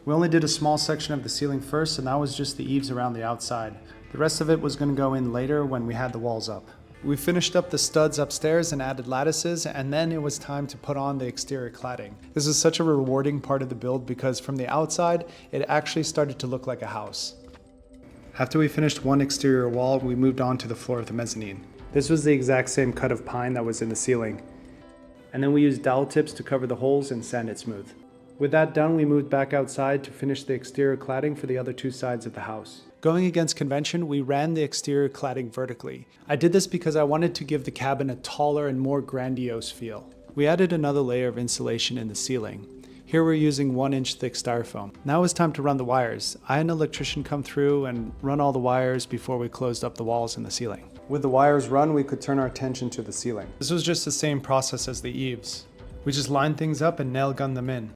We only did a small section of the ceiling first, and that was just the eaves around the outside. The rest of it was going to go in later when we had the walls up. We finished up the studs upstairs and added lattices, and then it was time to put on the exterior cladding. This is such a rewarding part of the build because from the outside, it actually started to look like a house. After we finished one exterior wall, we moved on to the floor of the mezzanine. This was the exact same cut of pine that was in the ceiling. And then we used dowel tips to cover the holes and sand it smooth. With that done, we moved back outside to finish the exterior cladding for the other two sides of the house. Going against convention, we ran the exterior cladding vertically. I did this because I wanted to give the cabin a taller and more grandiose feel. We added another layer of insulation in the ceiling. Here we're using 1-inch thick styrofoam. Now it's time to run the wires. I had an electrician come through and run all the wires before we closed up the walls and the ceiling. With the wires run, we could turn our attention to the ceiling. This was just the same process as the eaves. We just lined things up and nail gunned them in.